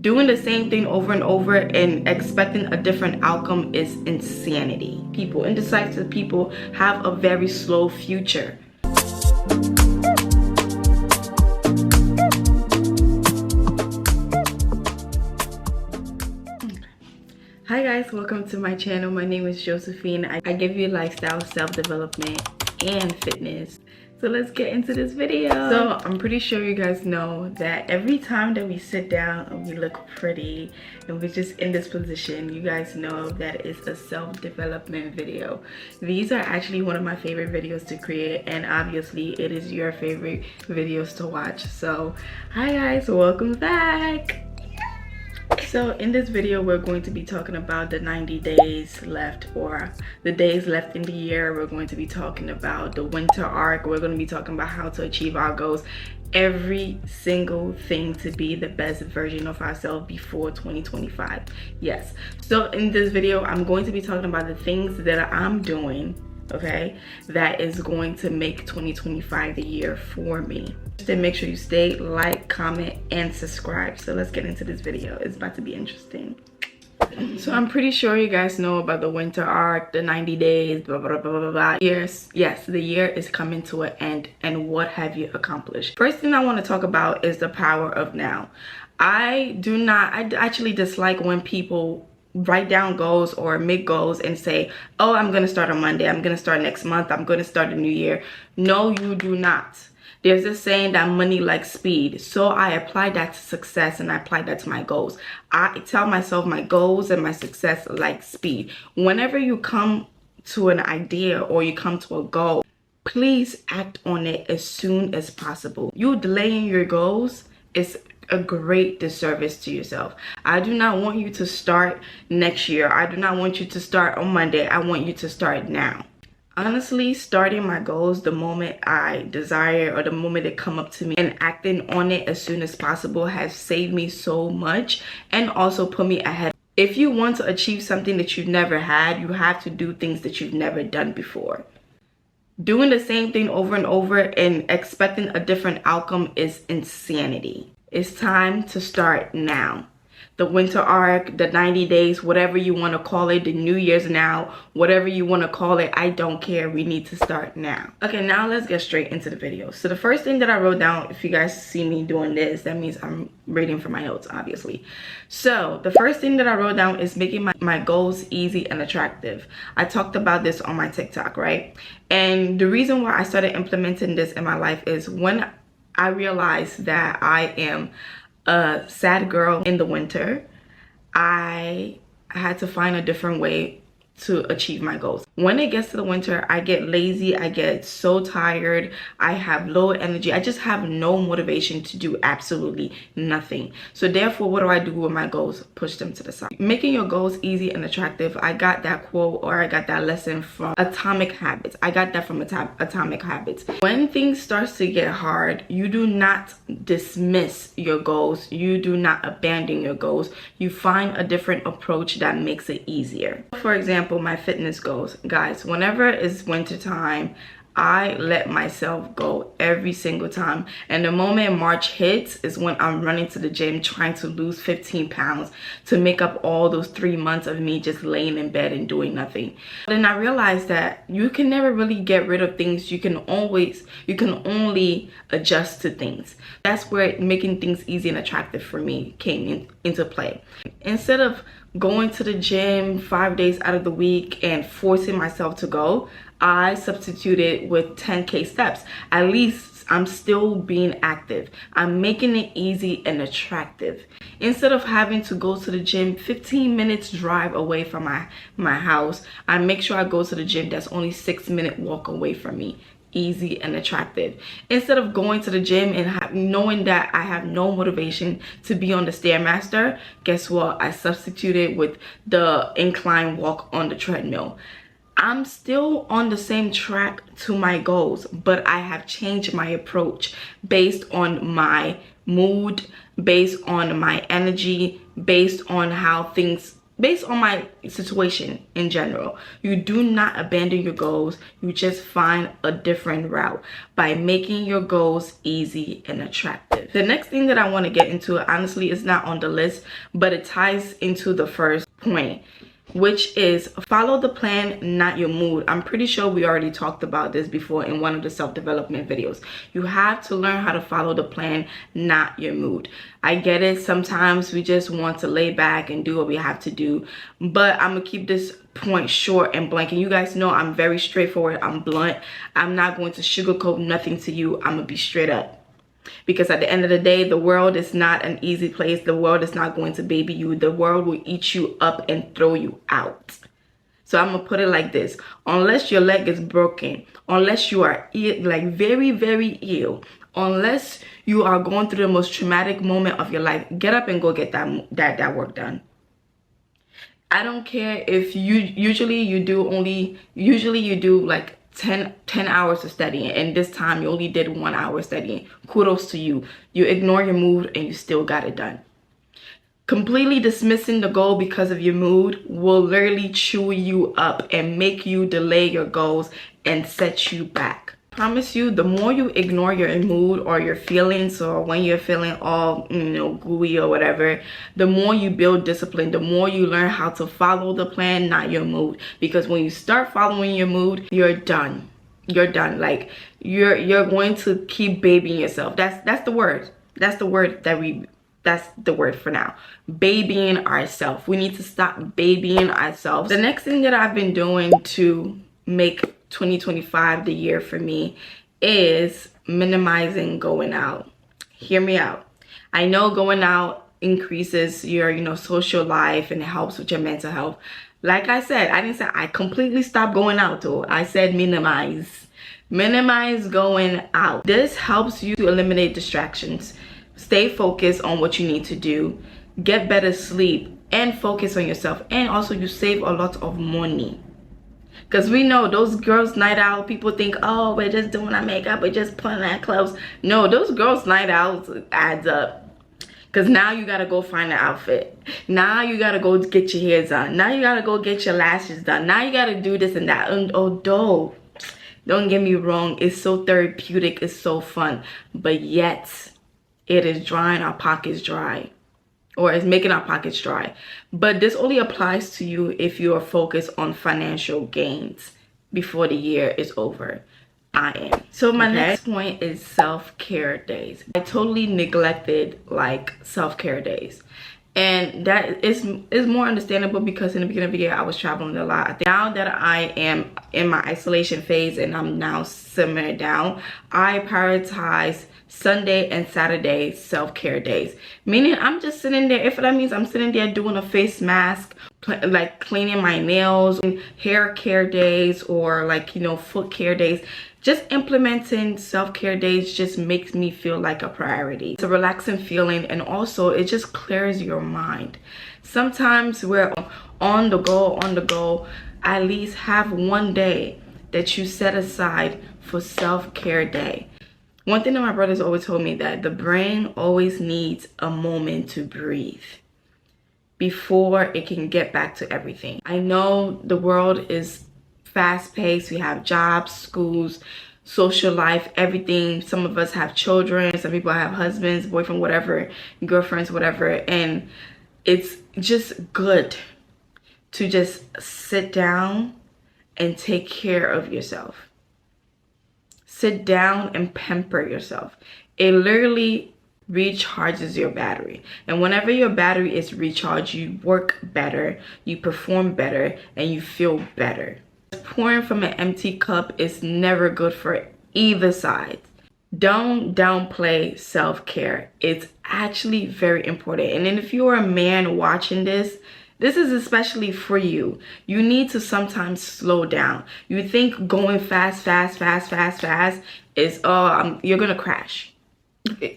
Doing the same thing over and over and expecting a different outcome is insanity. People, indecisive people, have a very slow future. Hi guys, welcome to my channel. My name is Josephine. I give you lifestyle, self-development, and fitness. So let's get into this video. So I'm pretty sure you guys know that every time that we sit down and we look pretty and we're just in this position, you guys know that it's a self-development video. These are actually one of my favorite videos to create, and obviously it is your favorite videos to watch. So hi guys, welcome back. So in this video, we're going to be talking about the 90 days left, or the days left in the year. We're going to be talking about the winter arc. We're going to be talking about how to achieve our goals. Every single thing to be the best version of ourselves before 2025. Yes. So in this video, I'm going to be talking about the things that I'm doing, okay, that is going to make 2025 the year for me. Just make sure you stay, like, comment, and subscribe. So let's get into this video. It's about to be interesting. So I'm pretty sure you guys know about the winter arc, the 90 days, blah blah blah blah blah. Yes, the year is coming to an end, and what have you accomplished? First thing I want to talk about is the power of now. I actually dislike when people write down goals or make goals and say, oh, I'm gonna start on Monday, I'm gonna start next month, I'm gonna start a new year. No, you do not. There's a saying that money likes speed. So I apply that to success, and I apply that to my goals. I tell myself my goals and my success like speed. Whenever you come to an idea or you come to a goal, please act on it as soon as possible. You delaying your goals is a great disservice to yourself. I do not want you to start next year. I do not want you to start on Monday. I want you to start now. Honestly, starting my goals the moment I desire or the moment they come up to me and acting on it as soon as possible has saved me so much and also put me ahead. If you want to achieve something that you've never had, you have to do things that you've never done before. Doing the same thing over and over and expecting a different outcome is insanity. It's time to start now. The winter arc, the 90 days, whatever you want to call it, the New Year's now, whatever you want to call it, I don't care. We need to start now. Okay, now let's get straight into the video. So the first thing that I wrote down, if you guys see me doing this, that means I'm reading from my notes, obviously. So the first thing that I wrote down is making my goals easy and attractive. I talked about this on my TikTok, right? And the reason why I started implementing this in my life is when I realized that I am a sad girl in the winter, I had to find a different way to achieve my goals. When it gets to the winter, I get lazy, I get so tired, I have low energy, I just have no motivation to do absolutely nothing. So therefore, what do I do with my goals? Push them to the side. Making your goals easy and attractive, I got that quote or I got that lesson from Atomic Habits. I got that from Atomic Habits. When things starts to get hard, you do not dismiss your goals, you do not abandon your goals, you find a different approach that makes it easier. For example, my fitness goals. Guys, whenever it's winter time, I let myself go every single time. And the moment March hits is when I'm running to the gym trying to lose 15 pounds to make up all those 3 months of me just laying in bed and doing nothing. Then I realized that you can never really get rid of things. You can only adjust to things. That's where making things easy and attractive for me came into play. Instead of going to the gym 5 days out of the week and forcing myself to go, I substituted with 10K steps. At least I'm still being active. I'm making it easy and attractive. Instead of having to go to the gym 15 minutes drive away from my house, I make sure I go to the gym that's only 6-minute walk away from me. Easy and attractive. Instead of going to the gym and knowing that I have no motivation to be on the Stairmaster, guess what? I substituted with the incline walk on the treadmill. I'm still on the same track to my goals, but I have changed my approach based on my mood, based on my energy, based on how things based on my situation in general, you do not abandon your goals. You just find a different route by making your goals easy and attractive. The next thing that I want to get into, honestly, is not on the list, but it ties into the first point, which is follow the plan, not your mood. I'm pretty sure we already talked about this before in one of the self-development videos. You have to learn how to follow the plan, not your mood. I get it. Sometimes we just want to lay back and do what we have to do, but I'm gonna keep this point short and blank. And you guys know I'm very straightforward. I'm blunt. I'm not going to sugarcoat nothing to you. I'm gonna be straight up. Because at the end of the day, the world is not an easy place. The world is not going to baby you. The world will eat you up and throw you out. So I'm going to put it like this. Unless your leg is broken, unless you are like very, very ill, unless you are going through the most traumatic moment of your life, get up and go get that work done. I don't care if usually you do like 10 hours of studying, and this time you only did 1 hour studying. Kudos to you. You ignore your mood and you still got it done. Completely dismissing the goal because of your mood will literally chew you up and make you delay your goals and set you back. I promise you, the more you ignore your mood or your feelings, or when you're feeling all gooey or whatever, the more you build discipline, the more you learn how to follow the plan, not your mood. Because when you start following your mood, you're done. You're done. Like you're going to keep babying yourself. That's the word. That's the word that's the word for now. Babying ourselves. We need to stop babying ourselves. The next thing that I've been doing to make 2025 the year for me is minimizing going out. Hear me out. I know going out increases your social life and it helps with your mental health. Like I said, I didn't say I completely stopped going out though. I said minimize going out. This helps you to eliminate distractions, stay focused on what you need to do, get better sleep, and focus on yourself. And also you save a lot of money. Because we know those girls night out, people think, oh, we're just doing our makeup, we're just putting on clothes. No, those girls night out adds up. Because now you got to go find an outfit. Now you got to go get your hair done. Now you got to go get your lashes done. Now you got to do this and that. And although, don't get me wrong, it's so therapeutic, it's so fun. But yet, it is drying our pockets dry. Or it's making our pockets dry. But this only applies to you if you are focused on financial gains before the year is over. I am. So my next point is self-care days. I totally neglected like self-care days. And that is more understandable because in the beginning of the year I was traveling a lot. Now that I am in my isolation phase and I'm now simmering down, I prioritize Sunday and Saturday self-care days. Meaning I'm just sitting there, if that means I'm sitting there doing a face mask, like cleaning my nails, hair care days, or like foot care days. Just implementing self-care days just makes me feel like a priority. It's a relaxing feeling, and also it just clears your mind. Sometimes we're on the go. At least have one day that you set aside for self-care day. One thing that my brothers always told me, that the brain always needs a moment to breathe before it can get back to everything. I know the world is fast-paced. We have jobs, schools, social life, everything. Some of us have children. Some people have husbands, boyfriend, whatever, girlfriends, whatever. And it's just good to just sit down and take care of yourself. Sit down and pamper yourself. It literally recharges your battery. And whenever your battery is recharged, you work better, you perform better, and you feel better. Pouring from an empty cup is never good for either side. Don't downplay self-care. It's actually very important. And then if you're a man watching this is especially for you. You need to sometimes slow down. You think going fast is, you're gonna crash.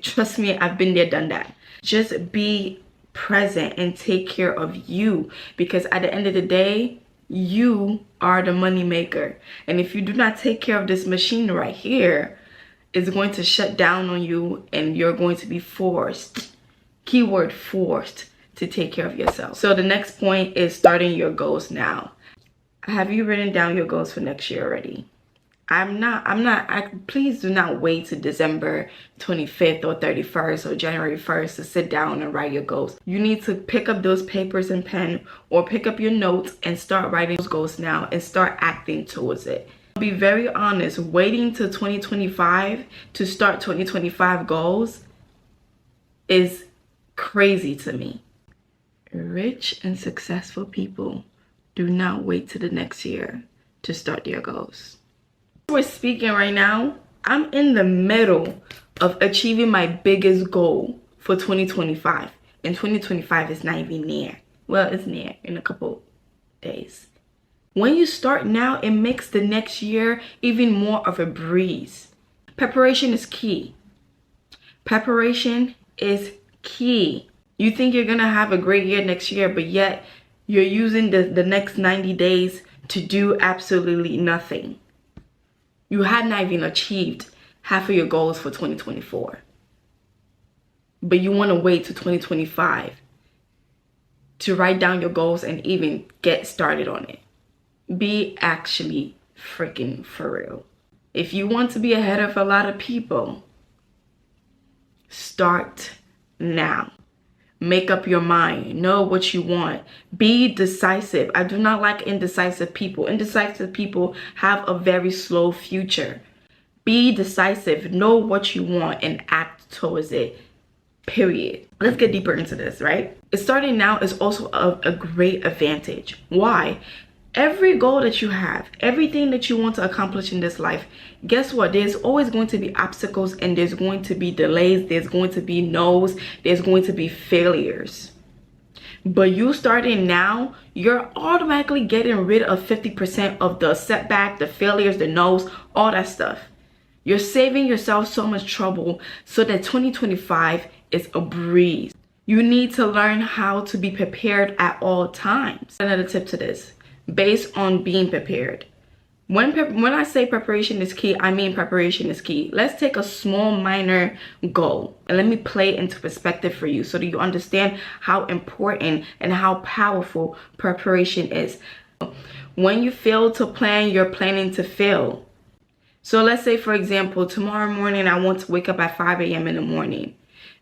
Trust me, I've been there, done that. Just be present and take care of you, because at the end of the day, you are the money maker. And if you do not take care of this machine right here, it's going to shut down on you, and you're going to be forced, keyword forced, to take care of yourself. So the next point is starting your goals now. Have you written down your goals for next year already? Please do not wait to December 25th or 31st or January 1st to sit down and write your goals. You need to pick up those papers and pen, or pick up your notes and start writing those goals now and start acting towards it. Be very honest, waiting till 2025 to start 2025 goals is crazy to me. Rich and successful people do not wait till the next year to start their goals. We're speaking right now, I'm in the middle of achieving my biggest goal for 2025, and 2025 is not even near. Well, it's near in a couple days. When you start now, it makes the next year even more of a breeze. Preparation is key. Preparation is key. You think you're gonna have a great year next year, but yet you're using the next 90 days to do absolutely nothing. You had not even achieved half of your goals for 2024. But you want to wait to 2025 to write down your goals and even get started on it. Be actually freaking for real. If you want to be ahead of a lot of people, start now. Make up your mind. Know what you want. Be decisive. I do not like indecisive people. Indecisive people have a very slow future. Be decisive. Know what you want and act towards it. Period. Let's get deeper into this, right? Starting now is also a great advantage. Why? Every goal that you have, everything that you want to accomplish in this life, guess what? There's always going to be obstacles, and there's going to be delays, there's going to be no's, there's going to be failures. But you starting now, you're automatically getting rid of 50% of the setback, the failures, the no's, all that stuff. You're saving yourself so much trouble so that 2025 is a breeze. You need to learn how to be prepared at all times. Another tip to this. Based on being prepared. When I say preparation is key, I mean preparation is key. Let's take a small minor goal and let me play it into perspective for you so that you understand how important and how powerful preparation is. When you fail to plan, you're planning to fail. So let's say, for example, tomorrow morning I want to wake up at 5 a.m. in the morning.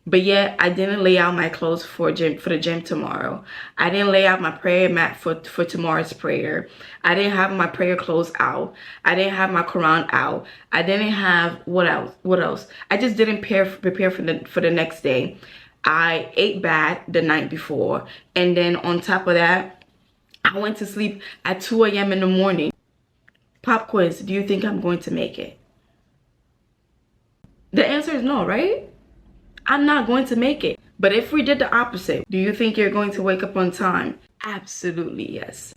But yet I didn't lay out my clothes for the gym tomorrow. I didn't lay out my prayer mat for tomorrow's prayer. I didn't have my prayer clothes out. I didn't have my Quran out. I didn't have what else? I just didn't prepare for the next day. I ate bad the night before, and then on top of that, I went to sleep at 2 a.m. in the morning. Pop quiz, do you think I'm going to make it? The answer is no, right? I'm not going to make it. But if we did the opposite, do you think you're going to wake up on time? Absolutely yes.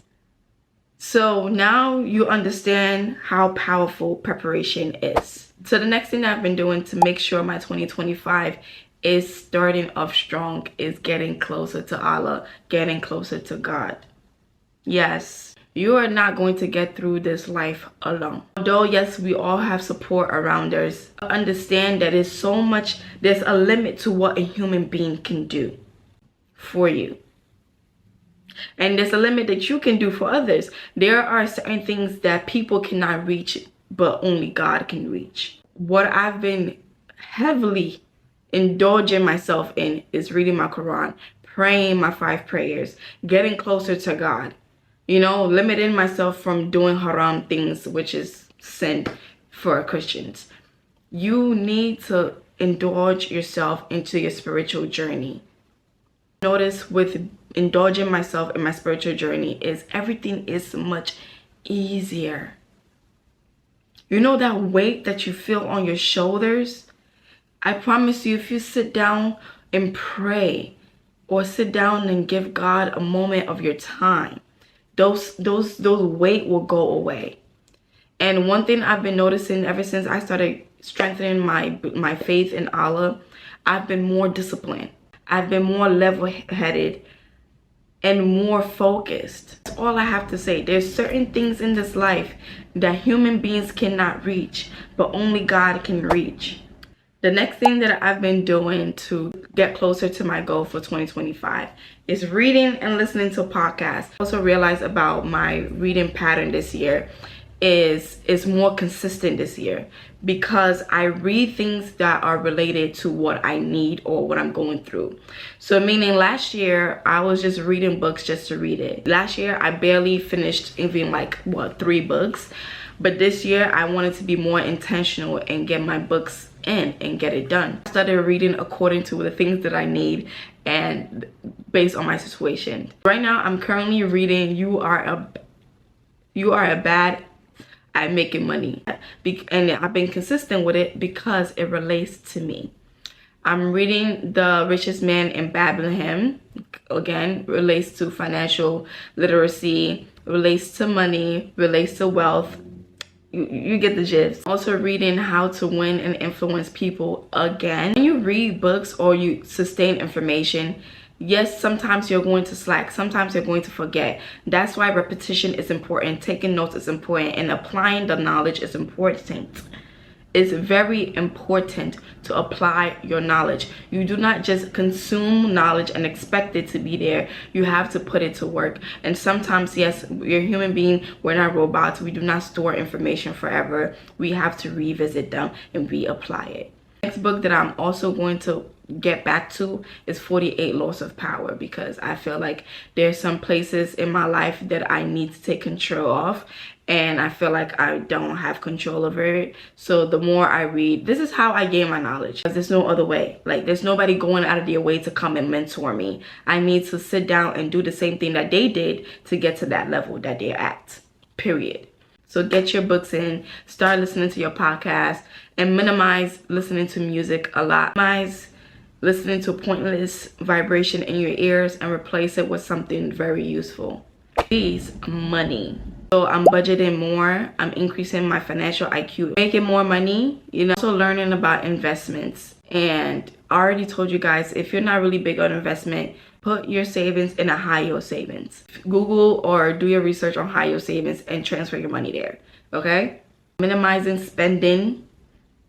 So now you understand how powerful preparation is. So the next thing I've been doing to make sure my 2025 is starting off strong is getting closer to Allah, getting closer to God. Yes. You are not going to get through this life alone. Although, yes, we all have support around us, understand that there's a limit to what a human being can do for you. And there's a limit that you can do for others. There are certain things that people cannot reach, but only God can reach. What I've been heavily indulging myself in is reading my Quran, praying my 5 prayers, getting closer to God. You know, limiting myself from doing haram things, which is sin for Christians. You need to indulge yourself into your spiritual journey. Notice with indulging myself in my spiritual journey is everything is much easier. You know that weight that you feel on your shoulders? I promise you, if you sit down and pray or sit down and give God a moment of your time, those weight will go away. And one thing I've been noticing ever since I started strengthening my faith in Allah, I've been more disciplined. I've been more level-headed and more focused. That's all I have to say. There's certain things in this life that human beings cannot reach, but only God can reach. The next thing that I've been doing to get closer to my goal for 2025 is reading and listening to podcasts. I also realized about my reading pattern this year is more consistent this year because I read things that are related to what I need or what I'm going through. So meaning last year I was just reading books just to read it. Last year I barely finished even like 3 books, but this year I wanted to be more intentional and get my books in and get it done. I started reading according to the things that I need and based on my situation. Right now I'm currently reading You Are a Bad at Making Money, and I've been consistent with it because it relates to me. I'm reading The Richest Man in Babylon. Again, relates to financial literacy, relates to money, relates to wealth. You get the gist. Also reading How to Win and Influence People. Again, when you read books or you sustain information, yes, sometimes you're going to slack, sometimes you're going to forget. That's why repetition is important, taking notes is important, and applying the knowledge is important. It's very important to apply your knowledge. You do not just consume knowledge and expect it to be there. You have to put it to work. And sometimes, yes, we're human beings, we're not robots. We do not store information forever. We have to revisit them and reapply it. Next book that I'm also going to get back to is 48 Laws of Power, because I feel like there's some places in my life that I need to take control of, and I feel like I don't have control over it. So the more I read, this is how I gain my knowledge, because there's no other way. Like, there's nobody going out of their way to come and mentor me. I need to sit down and do the same thing that they did to get to that level that they're at, period. So get your books in, start listening to your podcast, and minimize listening to music a lot. Minimize listening to pointless vibration in your ears and replace it with something very useful. Please, money. So I'm budgeting more, I'm increasing my financial IQ, making more money, also learning about investments. And I already told you guys, if you're not really big on investment, put your savings in a high yield savings. Google or do your research on high yield savings and transfer your money there, okay? Minimizing spending,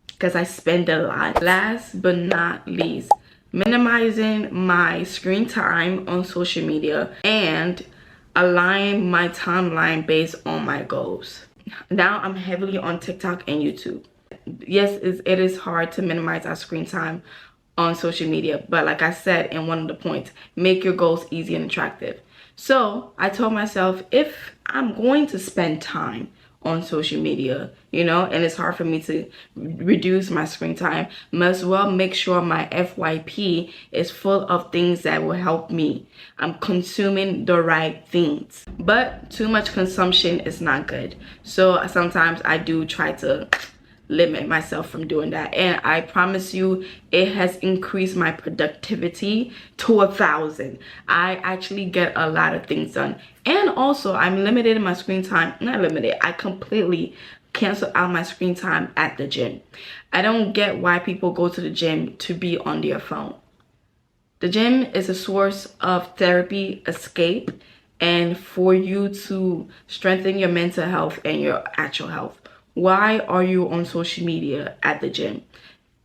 because I spend a lot. Last but not least, minimizing my screen time on social media and align my timeline based on my goals. Now I'm heavily on TikTok and YouTube. Yes, it is hard to minimize our screen time on social media, but like I said in one of the points, make your goals easy and attractive. So I told myself, if I'm going to spend time on social media, and it's hard for me to reduce my screen time, might as well make sure my FYP is full of things that will help me. I'm consuming the right things, but too much consumption is not good. So sometimes I do try to limit myself from doing that, and I promise you it has increased my productivity to 1,000. I actually get a lot of things done, and also I'm limited in my screen time. Not limited, I completely cancel out my screen time at the gym. I don't get why people go to the gym to be on their phone. The gym is a source of therapy, escape, and for you to strengthen your mental health and your actual health. Why are you on social media at the gym?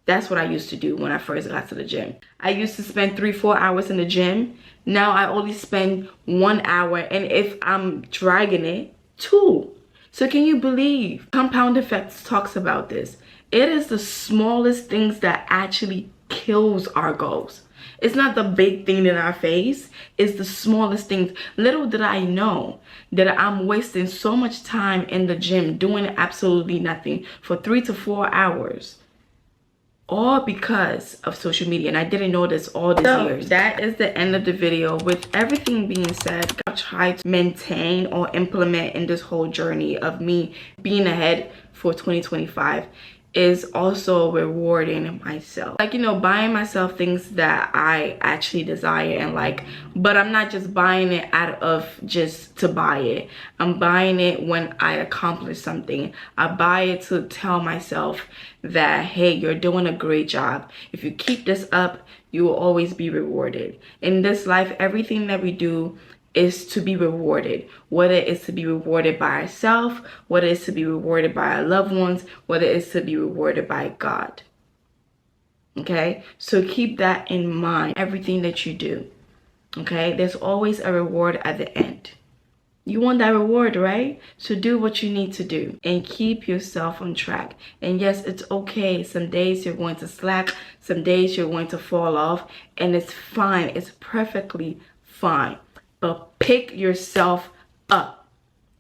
That's what I used to do when I first got to the gym. I used to spend 3-4 hours in the gym. Now I only spend 1 hour, and if I'm dragging it, 2. So can you believe? Compound Effects talks about this. It is the smallest things that actually kills our goals. It's not the big thing in our face, it's the smallest things. Little did I know that I'm wasting so much time in the gym doing absolutely nothing for 3 to 4 hours, all because of social media, and I didn't know this all these years. That is the end of the video. With everything being said, I'll try to maintain or implement in this whole journey of me being ahead for 2025 is also rewarding myself. Like, buying myself things that I actually desire and like, but I'm not just buying it out of just to buy it. I'm buying it when I accomplish something. I buy it to tell myself that, hey, you're doing a great job. If you keep this up, you will always be rewarded. In this life, everything that we do is to be rewarded, whether it's to be rewarded by ourselves, whether it's to be rewarded by our loved ones, whether it's to be rewarded by God. Okay, so keep that in mind, everything that you do. Okay, there's always a reward at the end. You want that reward, right? So do what you need to do and keep yourself on track. And yes, it's okay. Some days you're going to slack, some days you're going to fall off, and it's fine. It's perfectly fine. But pick yourself up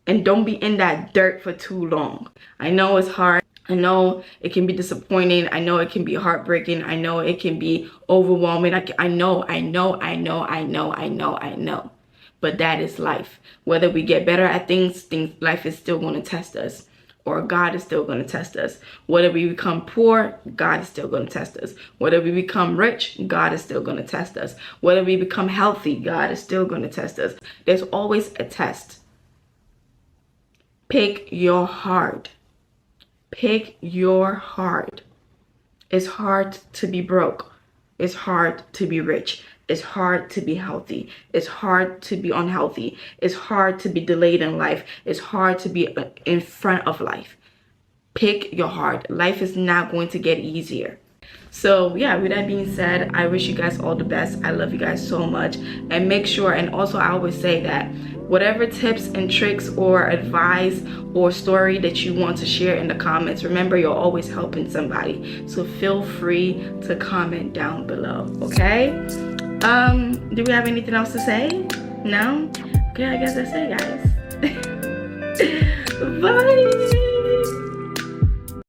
and don't be in that dirt for too long. I know it's hard. I know it can be disappointing. I know it can be heartbreaking. I know it can be overwhelming. I know. But that is life. Whether we get better at things, life is still going to test us. Or God is still going to test us. Whether we become poor, God is still going to test us. Whether we become rich, God is still going to test us. Whether we become healthy, God is still going to test us. There's always a test. Pick your heart. Pick your heart. It's hard to be broke. It's hard to be rich. It's hard to be healthy. It's hard to be unhealthy. It's hard to be delayed in life. It's hard to be in front of life. Pick your heart. Life is not going to get easier. So yeah, with that being said, I wish you guys all the best. I love you guys so much. And make sure, and also I always say that whatever tips and tricks or advice or story that you want to share in the comments, remember you're always helping somebody. So feel free to comment down below, okay? Do we have anything else to say? No? Okay, I guess that's it, guys. Bye!